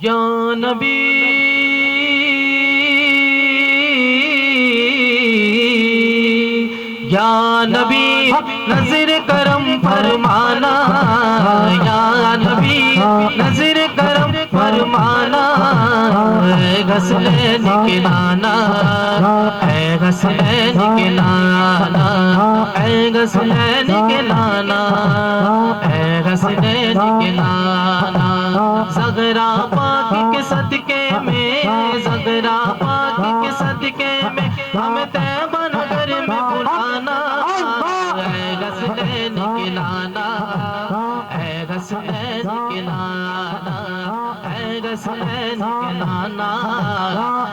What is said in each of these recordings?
یا نبی یا نبی نظر کرم فرمانا، یا نبی نظر کرم فرمانا، اے حسنین کے نانا، اے حسنین کے نانا، اے حسنین کے نانا، اے حسنین کے نانا، زغرا پاک کے صدقے میں، زغرا پاک کے صدقے میں ہمیں طیبہ نگر میں بلانا، اے حسنین کے نانا، اے حسنین کے نانا، اے حسنین کے نانا،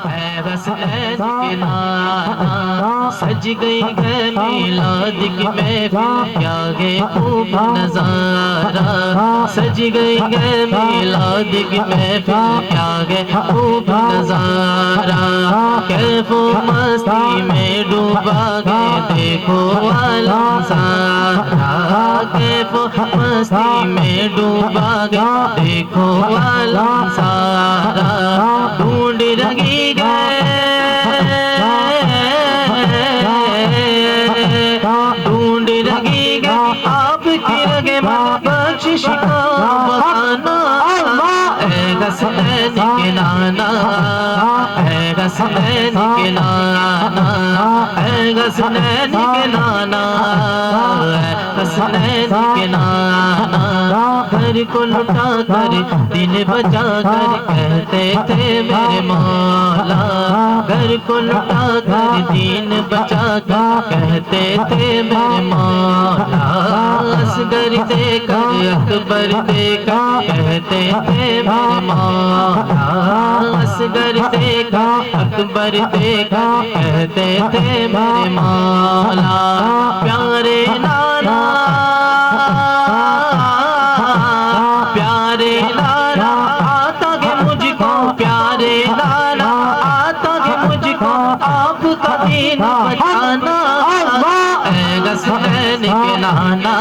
اے حسنین کے نانا، سج گئی ہے میلاد کی محفل، کیا ہے خوب نظارہ، سج گئی ہے میلاد کی محفل، کیا ہے خوب نظارہ، کیف و مستی میں ڈوبا گئے دیکھو عالم سارا، کیف و مستی میں ڈوبا گئے دیکھو عالم سارا، ڈھونڈ رہی گئے، ڈھونڈ رہی گئے آپ کی رگے بخشش کا بہانا، اے حسنین کے نانا، اے حسنین کے نانا، اے حسنین کے نانا، اے حسنین کے نانا، گھر کو لٹا کر دن بچا کر کہتے تھے میرے مولا، گھر کو لٹا کر دین بچا کر کہتے تھے میرے مولا، اصغر دے کر اکبر دے کر کہتے تھے میرے مولا، اصغر دے کر اکبر دے کر کہتے تھے میرے مولا، پیارے نانا، پیارے نانا آتا ہے مجھ کو، پیارے نانا آتا ہے مجھ کو آپ کا دین بچانا، اے حسنین کے نانا،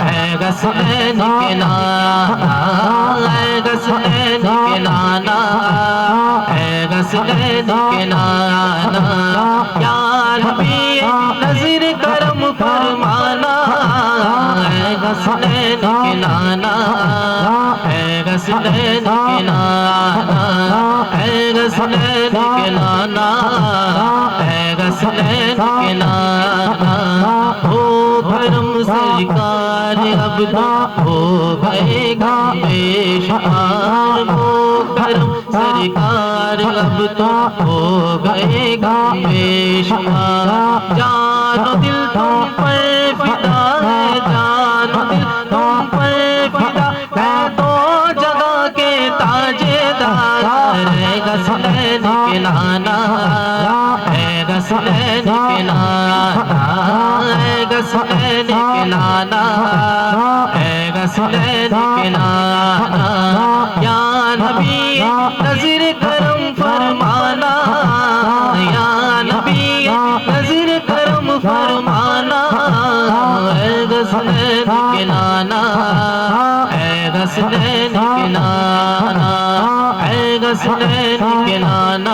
اے حسنین کے نانا، اے حسنین کے نانا، اے حسنین کے نانا، یا نبی نظر کرم فرمانا، اے حسنین کے نانا، اے حسنین کے نانا، اے حسنین کے نانا، اے حسنین کے نانا، ہو کرم سرکار اب تو ہو گئے گا بے شمار، ہو کرم سرکار اب تو ہو گئے گا بے شمار، جان و دل تم پر فدا ہے، جان و دل تم پر فدا ہے، تو جگہ کے تاجدار، اے حسنین کے نانا، اے حسنین کے نانا، اے حسنین کے نانا، اے حسنین کے نانا، یا نبی نظر کرم فرمانا، یا نبی نظر کرم فرمانا، اے حسنین کے نانا، اے حسنین کے نانا، اے حسنین کے نانا،